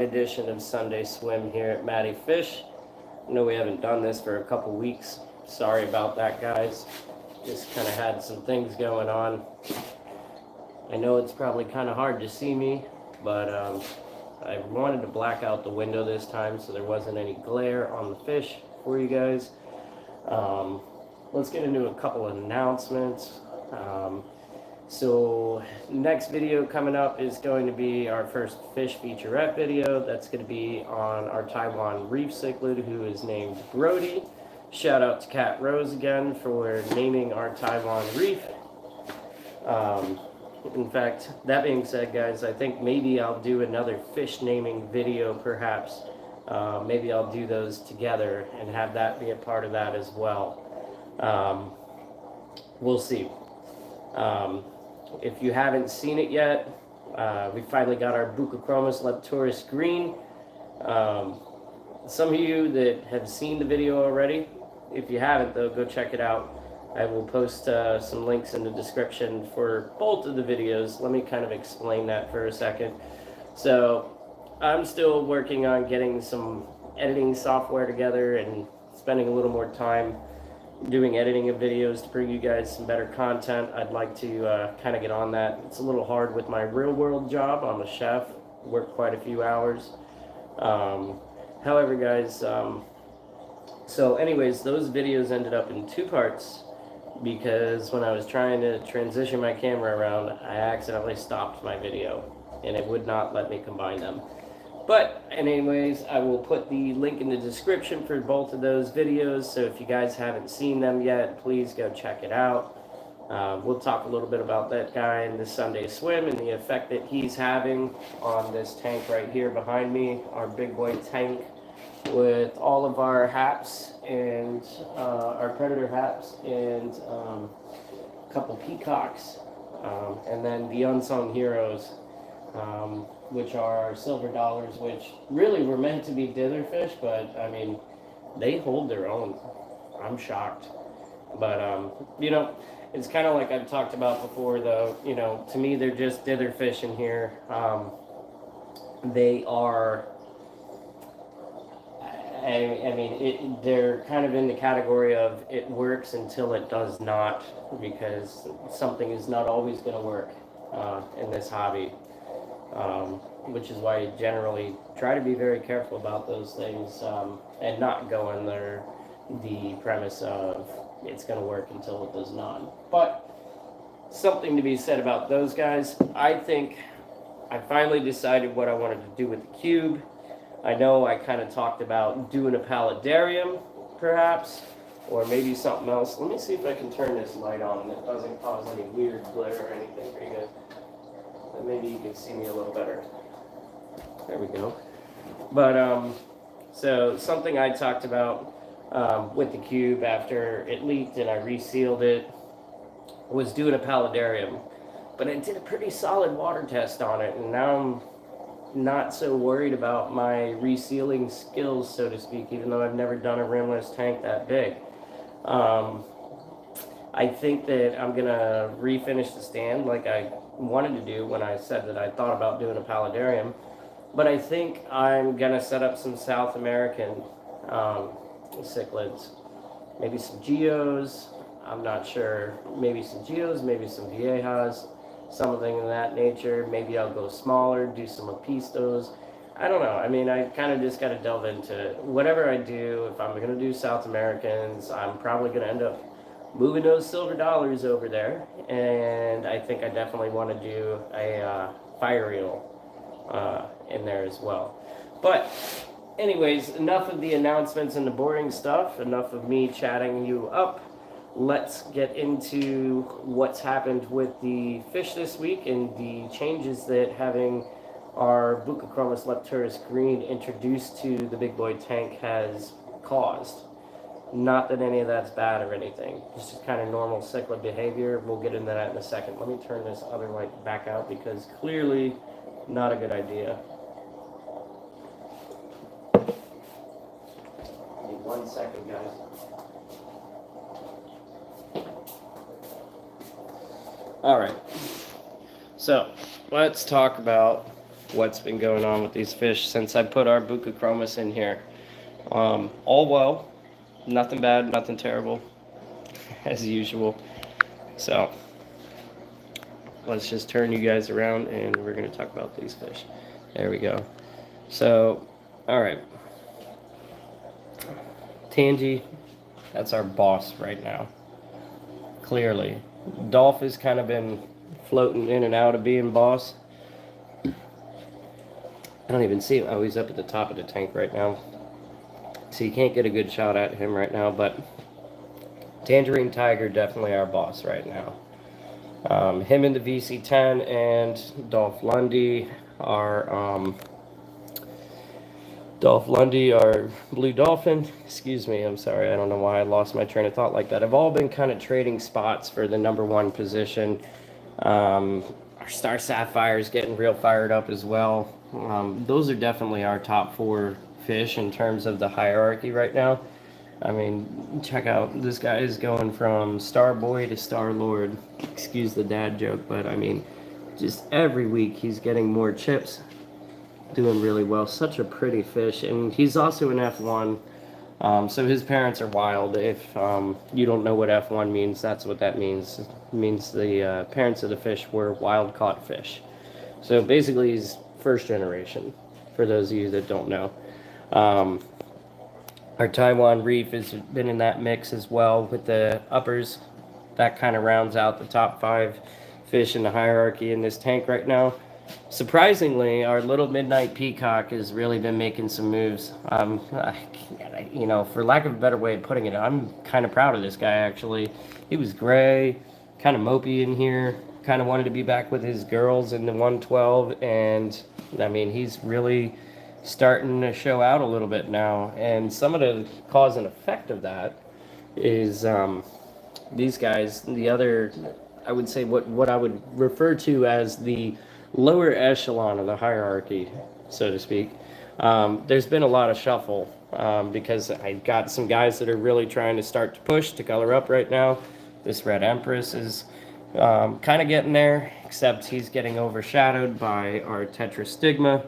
Edition of Sunday Swim here at Matty Fish. I know we haven't done this for a couple weeks. Sorry about that, guys. Just kind of had some things going on. I know it's probably kind of hard to see me, but I wanted to black out the window this time so there wasn't any glare on the fish for you guys. Let's get into a couple of announcements. So next video coming up is going to be our first fish featurette video. That's going to be on our Taiwan reef cichlid, who is named Brody. Shout out to Cat Rose again for naming our Taiwan reef. In fact, that being said, guys, I think maybe I'll do another fish naming video perhaps. Maybe I'll do those together and have that be a part of that as well. We'll see. If you haven't seen it yet, we finally got our Buccochromis leptoris green. Some of you that have seen the video already, if you haven't though, go check it out. I will post some links in the description for both of the videos. Let me kind of explain that for a second. So I'm still working on getting some editing software together and spending a little more time doing editing of videos to bring you guys some better content. I'd like to kind of get on that. It's a little hard with my real world job. I'm a chef, work quite a few hours. However, guys, so anyways, those videos ended up in two parts because when I was trying to transition my camera around, I accidentally stopped my video and it would not let me combine them. But anyways, I will put the link in the description for both of those videos, so if you guys haven't seen them yet, please go check it out. We'll talk a little bit about that guy in the Sunday Swim and the effect that he's having on this tank right here behind me, our big boy tank with all of our haps and our predator haps and a couple peacocks, and then the unsung heroes. Which are silver dollars, which really were meant to be dither fish, but I mean, they hold their own. I'm shocked. But, you know, it's kind of like I've talked about before, though. You know, to me, they're just dither fish in here. They are, I mean, they're kind of in the category of it works until it does not, because something is not always going to work in this hobby. Which is why you generally try to be very careful about those things and not go under the premise of it's going to work until it does not. But something to be said about those guys. I think I finally decided what I wanted to do with the cube. I know I kind of talked about doing a paludarium, perhaps, or maybe something else. Let me see if I can turn this light on and it doesn't cause any weird glare or anything for you guys. Maybe you can see me a little better. There we go. But so something I talked about with the cube after it leaked and I resealed it was doing a paludarium. But I did a pretty solid water test on it, and now I'm not so worried about my resealing skills, so to speak, even though I've never done a rimless tank that big. I think that I'm gonna refinish the stand like I wanted to do when I said that I thought about doing a paludarium, but I think I'm gonna set up some South American cichlids, maybe some geos. I'm not sure. Maybe some geos, maybe some viejas, something of that nature. Maybe I'll go smaller, do some apistos. I don't know. I mean, I kind of just got to delve into it. Whatever I do, if I'm gonna do South Americans, I'm probably gonna end up moving those silver dollars over there, and I think I definitely want to do a fire eel in there as well. But anyways, enough of the announcements and the boring stuff, enough of me chatting you up. Let's get into what's happened with the fish this week and the changes that having our Buccochromis leptoris green introduced to the big boy tank has caused. Not that any of that's bad or anything. It's just kind of normal cichlid behavior. We'll get into that in a second. Let me turn this other light back out because clearly not a good idea. Give me 1 second, guys. All right. So let's talk about what's been going on with these fish since I put our Buccochromis in here. All well, nothing bad, nothing terrible, as usual. So let's just turn you guys around and we're going to talk about these fish. There we go. So, all right. Tangy, that's our boss right now. Clearly. Dolph has kind of been floating in and out of being boss. I don't even see him. Oh, he's up at the top of the tank right now. So you can't get a good shot at him right now, but Tangerine Tiger, definitely our boss right now. Him and the VC10 and Dolph Lundy are Blue Dolphin. Excuse me, I'm sorry. I don't know why I lost my train of thought like that. I've all been kind of trading spots for the #1 position. Our Star Sapphire is getting real fired up as well. Those are definitely our top 4 fish in terms of the hierarchy right now. I mean, check out, this guy is going from Star Boy to Star Lord. Excuse the dad joke, but I mean, just every week he's getting more chips. Doing really well. Such a pretty fish. And he's also an F1. So his parents are wild. If you don't know what F1 means, that's what that means. It means the parents of the fish were wild caught fish. So basically he's first generation, for those of you that don't know. Our Taiwan Reef has been in that mix as well with the uppers. That kind of rounds out the top 5 fish in the hierarchy in this tank right now. Surprisingly, our little Midnight Peacock has really been making some moves. You know, for lack of a better way of putting it, I'm kind of proud of this guy, actually. He was gray, kind of mopey in here, kind of wanted to be back with his girls in the 112, and I mean, he's really starting to show out a little bit now. And some of the cause and effect of that is these guys, the other, I would say what I would refer to as the lower echelon of the hierarchy, so to speak. There's been a lot of shuffle because I got some guys that are really trying to start to push to color up right now. This Red Empress is kind of getting there, except he's getting overshadowed by our Tetrastigma,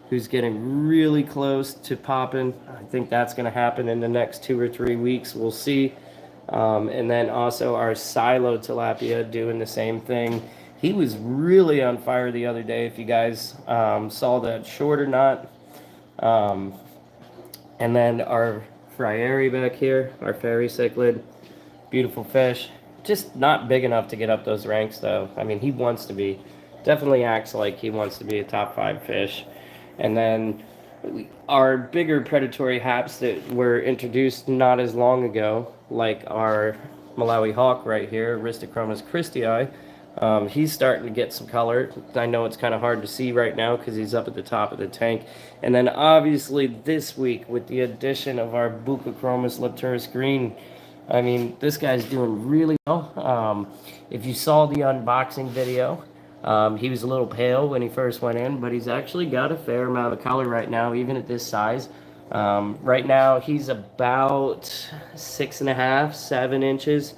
who's getting really close to popping. I think that's going to happen in the next 2 or 3 weeks. We'll see. And then also our Silo Tilapia doing the same thing. He was really on fire the other day, if you guys saw that short or not. And then our Friary back here, our Fairy Cichlid, beautiful fish. Just not big enough to get up those ranks, though. I mean, he wants to be. Definitely acts like he wants to be a top 5 fish. And then our bigger predatory haps that were introduced not as long ago, like our Malawi Hawk right here, Aristochromis christii, he's starting to get some color. I know it's kind of hard to see right now because he's up at the top of the tank. And then obviously this week with the addition of our Buccochromis Lepturus Green, I mean, this guy's doing really well. If you saw the unboxing video, he was a little pale when he first went in, but he's actually got a fair amount of color right now, even at this size. Right now, he's about 6.5, 7 inches.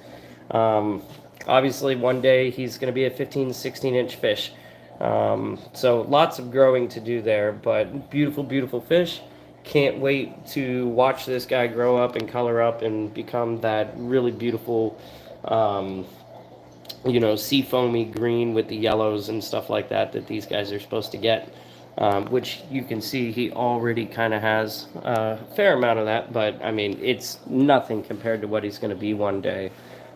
Obviously, one day he's going to be a 15, 16-inch fish. So lots of growing to do there, but beautiful, beautiful fish. Can't wait to watch this guy grow up and color up and become that really beautiful, you know, sea foamy green with the yellows and stuff like that that these guys are supposed to get, which you can see he already kind of has a fair amount of that, but I mean, it's nothing compared to what he's going to be one day.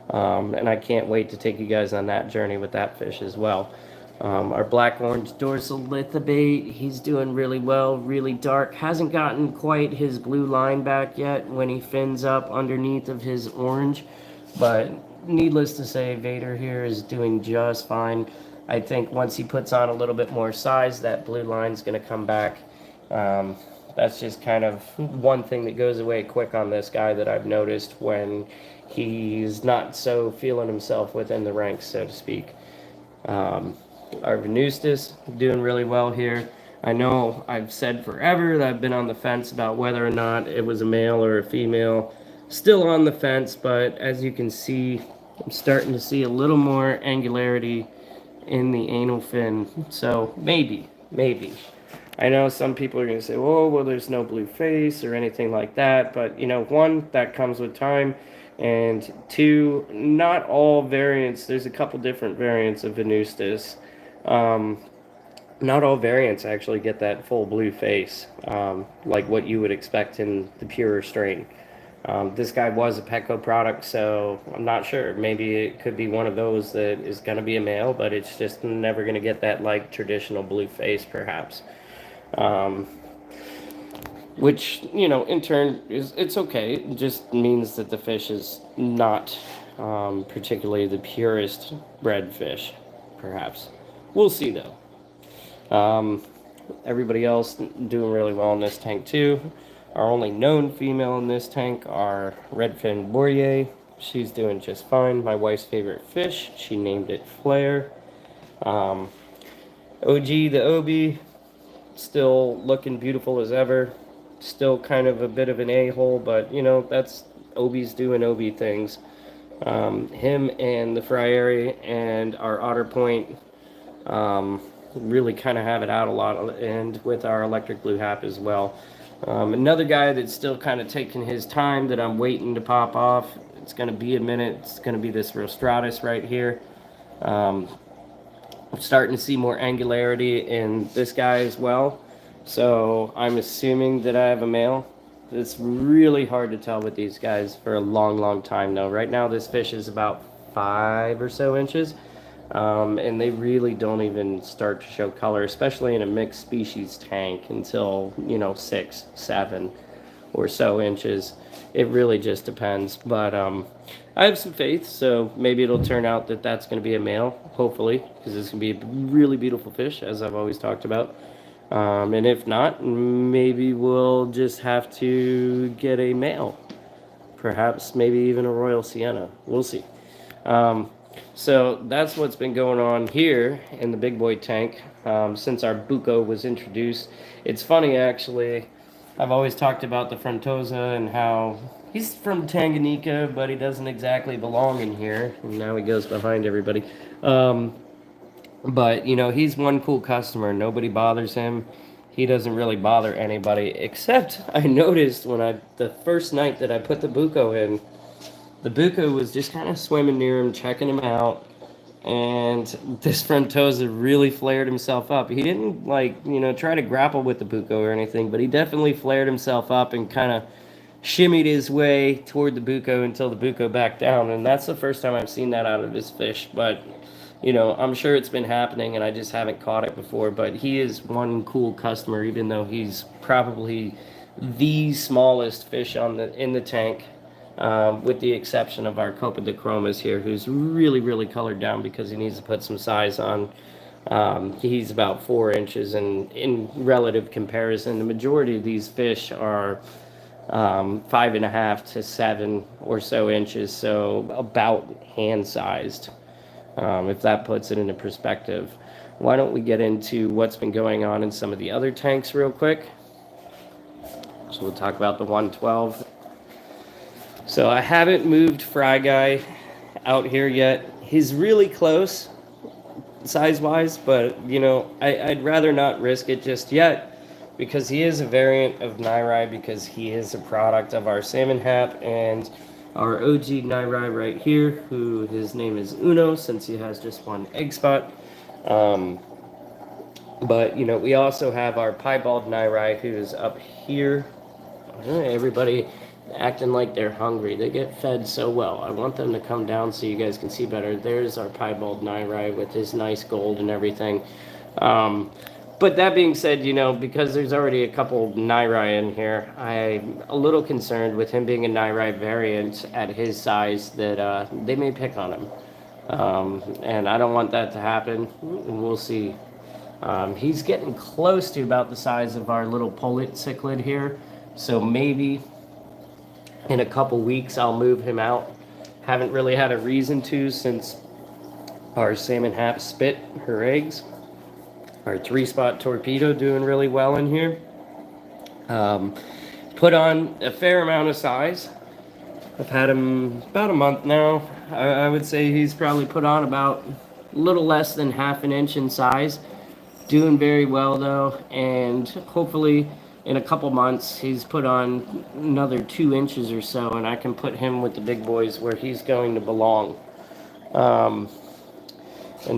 And I can't wait to take you guys on that journey with that fish as well. Our black orange dorsal lithobaite, he's doing really well, really dark. Hasn't gotten quite his blue line back yet when he fins up underneath of his orange, but needless to say, Vader here is doing just fine. I think once he puts on a little bit more size, that blue line's going to come back. That's just kind of one thing that goes away quick on this guy that I've noticed when he's not so feeling himself within the ranks, so to speak. Our Venustus doing really well here. I know I've said forever that I've been on the fence about whether or not it was a male or a female. Still on the fence, but as you can see, I'm starting to see a little more angularity in the anal fin. So maybe. I know some people are going to say, oh, well, there's no blue face or anything like that. But, you know, one, that comes with time. And two, not all variants, there's a couple different variants of Venustus. Not all variants actually get that full blue face, like what you would expect in the purer strain. This guy was a Petco product, so I'm not sure. Maybe it could be one of those that is going to be a male, but it's just never going to get that like traditional blue face, perhaps. Um, which, you know, in turn is it's okay. It just means that the fish is not particularly the purest bred fish, perhaps. We'll see though. Everybody else doing really well in this tank too. Our only known female in this tank are Redfin Bourrier. She's doing just fine. My wife's favorite fish. She named it Flare. OG the Obi, still looking beautiful as ever. Still kind of a bit of an a-hole, but you know, that's Obi's doing Obi things. Him and the Friary and our Otter Point really kind of have it out a lot, and with our electric blue hap as well. Another guy that's still kind of taking his time that I'm waiting to pop off. It's going to be a minute. It's going to be this Rostratus right here. I'm starting to see more angularity in this guy as well. So I'm assuming that I have a male. It's really hard to tell with these guys for a long time though. Right now this fish is about 5 or so inches. And they really don't even start to show color, especially in a mixed species tank, until, you know, 6, 7 or so inches. It really just depends. But I have some faith, so maybe it'll turn out that that's going to be a male, hopefully, because it's going to be a really beautiful fish, as I've always talked about. And if not, maybe we'll just have to get a male. Perhaps maybe even a Royal Sienna. We'll see. So that's what's been going on here in the big boy tank since our Bucco was introduced. It's funny, actually. I've always talked about the Frontosa and how he's from Tanganyika, but he doesn't exactly belong in here. And now he goes behind everybody. But, you know, he's one cool customer. Nobody bothers him. He doesn't really bother anybody, except I noticed when the first night that I put the Bucco in, the Bucco was just kind of swimming near him, checking him out, and this Frontosa really flared himself up. He didn't, like, you know, try to grapple with the Bucco or anything, but he definitely flared himself up and kind of shimmied his way toward the Bucco until the Bucco backed down, and that's the first time I've seen that out of this fish. But, you know, I'm sure it's been happening, and I just haven't caught it before, but he is one cool customer, even though he's probably the smallest fish in the tank. With the exception of our Copa de Chromas here, who's really colored down because he needs to put some size on. He's about 4 inches, and in relative comparison, the majority of these fish are 5.5 to 7 or so inches, so about hand-sized, if that puts it into perspective. Why don't we get into what's been going on in some of the other tanks real quick? So we'll talk about the 112. So I haven't moved Fry Guy out here yet. He's really close size-wise, but, you know, I'd rather not risk it just yet because he is a variant of Nairai, because he is a product of our salmon hap and our OG Nairai right here, who his name is Uno since he has just one egg spot. But, you know, we also have our piebald Nairai who's up here. Everybody acting like they're hungry. They get fed so well. I want them to come down so you guys can see better. There's our piebald Nairai with his nice gold and everything. But that being said, you know, because there's already a couple Nairai in here, I'm a little concerned with him being a Nairai variant at his size that they may pick on him. And I don't want that to happen. We'll see. He's getting close to about the size of our little Polit cichlid here. So maybe in a couple weeks I'll move him out. Haven't really had a reason to since our salmon hap spit her eggs. Our 3-spot torpedo doing really well in here. Put on a fair amount of size. I've had him about a month now. I would say he's probably put on about a little less than 1/2 inch in size. Doing very well though, and hopefully in a couple months he's put on another 2 inches or so, and I can put him with the big boys where he's going to belong. And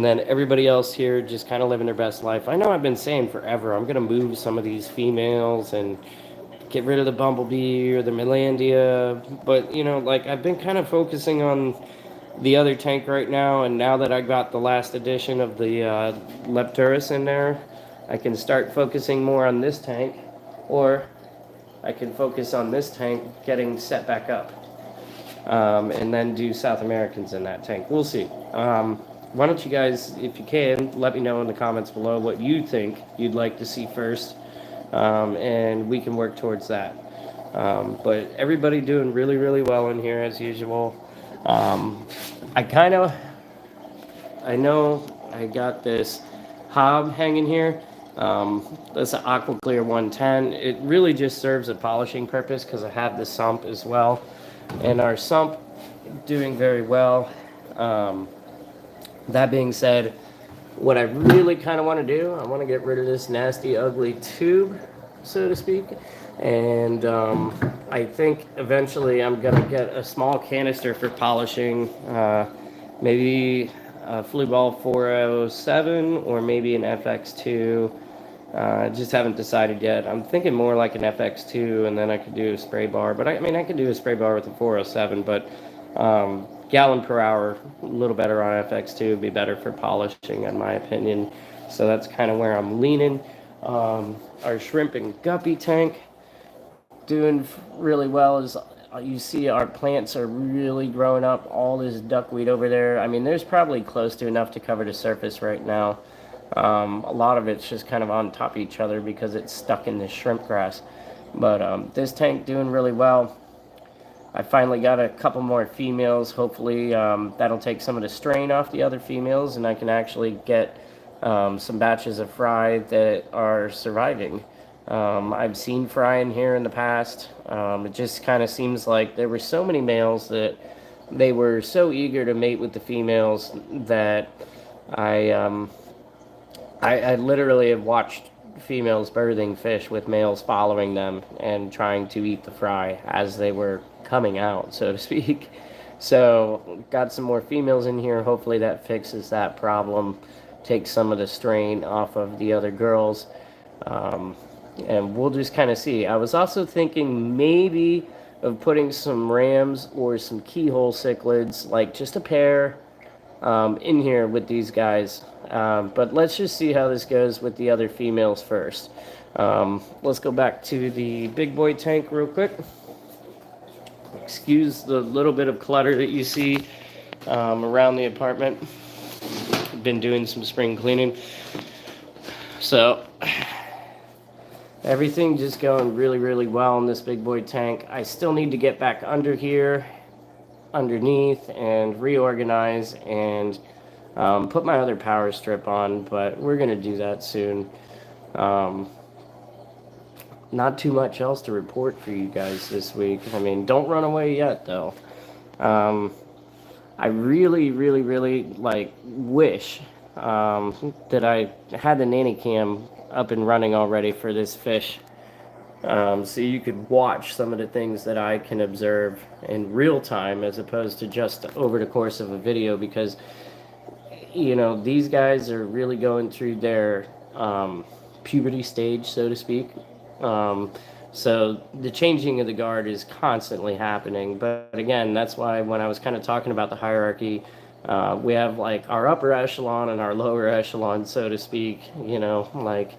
then everybody else here just kind of living their best life. I know I've been saying forever I'm gonna move some of these females and get rid of the Bumblebee or the Melandia, but you know, like I've been kind of focusing on the other tank right now, and now that I got the last edition of the Lepturus in there, I can start focusing more on this tank, or I can focus on this tank getting set back up, and then do South Americans in that tank. We'll see. Why don't you guys, if you can, let me know in the comments below what you think you'd like to see first, and we can work towards that. But everybody doing really, really well in here as usual. I know I got this hob hanging here. That's an Aqua Clear 110. It really just serves a polishing purpose because I have the sump as well. And our sump doing very well. That being said, what I really kind of want to do, I want to get rid of this nasty, ugly tube, so to speak. And I think eventually I'm going to get a small canister for polishing, maybe a Flueball 407 or maybe an FX2. Just haven't decided yet. I'm thinking more like an FX2, and then I could do a spray bar. But I mean, I could do a spray bar with a 407, but gallon per hour, a little better on FX2 would be better for polishing, in my opinion. So that's kind of where I'm leaning. Our shrimp and guppy tank doing really well. As you see, our plants are really growing up. All this duckweed over there, I mean, there's probably close to enough to cover the surface right now. A lot of it's just kind of on top of each other because it's stuck in the shrimp grass. But this tank doing really well. I finally got a couple more females. Hopefully that'll take some of the strain off the other females, and I can actually get some batches of fry that are surviving. I've seen fry in here in the past. It just kind of seems like there were so many males that they were so eager to mate with the females that I literally have watched females birthing fish with males following them and trying to eat the fry as they were coming out, so to speak. So got some more females in here. Hopefully that fixes that problem, takes some of the strain off of the other girls. And we'll just kind of see. I was also thinking maybe of putting some rams or some keyhole cichlids, like just a pair, in here with these guys. But let's just see how this goes with the other females first. Let's go back to the big boy tank real quick. Excuse the little bit of clutter that you see around the apartment. Been doing some spring cleaning. So everything just going really, really well in this big boy tank. I still need to get back under here, underneath, and reorganize and put my other power strip on, but we're going to do that soon. Not too much else to report for you guys this week. I mean, don't run away yet, though. I really, really, really, wish that I had the nanny cam up and running already for this fish, so you could watch some of the things that I can observe in real time as opposed to just over the course of a video, because you know, these guys are really going through their puberty stage, so to speak. So the changing of the guard is constantly happening. But again, that's why when I was kind of talking about the hierarchy, we have like our upper echelon and our lower echelon, so to speak, you know, like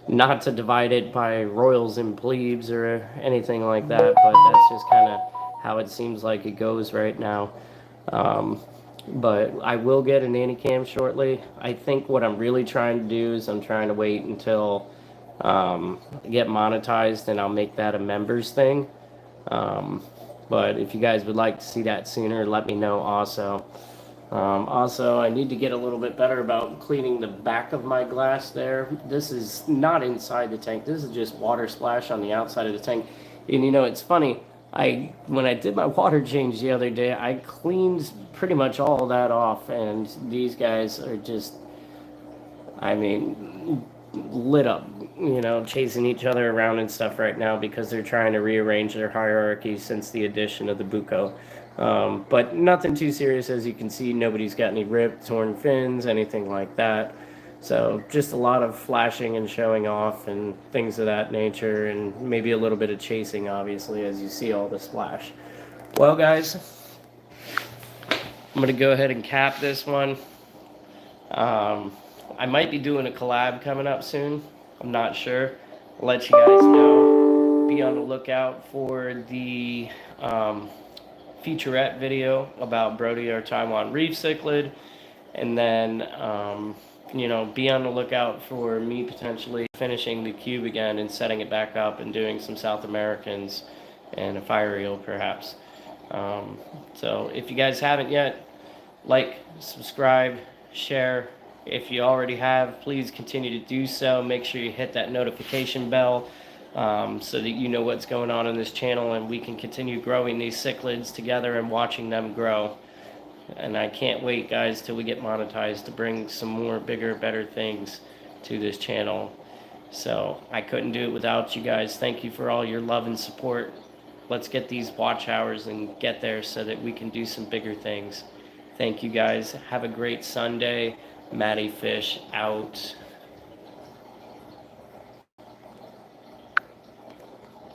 not to divide it by royals and plebes or anything like that, but that's just kind of how it seems like it goes right now. But I will get a nanny cam shortly. I think what I'm really trying to do is I'm trying to wait until get monetized, and I'll make that a members thing. But if you guys would like to see that sooner, let me know also. Also, I need to get a little bit better about cleaning the back of my glass there. This is not inside the tank. This is just water splash on the outside of the tank. And you know, it's funny. When I did my water change the other day, I cleaned pretty much all that off, and these guys are just, I mean, lit up, chasing each other around and stuff right now because they're trying to rearrange their hierarchy since the addition of the Buko. But nothing too serious, as you can see. Nobody's got any ripped, torn fins, anything like that. So just a lot of flashing and showing off and things of that nature, and maybe a little bit of chasing, obviously, as you see all the splash. Well, guys, I'm going to go ahead and cap this one. I might be doing a collab coming up soon. I'm not sure. I'll let you guys know. Be on the lookout for the featurette video about Brody or Taiwan Reef Cichlid. And then, be on the lookout for me potentially finishing the cube again and setting it back up and doing some South Americans and a fire eel perhaps. So if you guys haven't yet, like, subscribe, share. If you already have, please continue to do so. Make sure you hit that notification bell so that you know what's going on in this channel, and we can continue growing these cichlids together and watching them grow. And I can't wait, guys, till we get monetized to bring some more bigger, better things to this channel. So I couldn't do it without you guys. Thank you for all your love and support. Let's get these watch hours and get there so that we can do some bigger things. Thank you, guys. Have a great Sunday. Matty Fish out.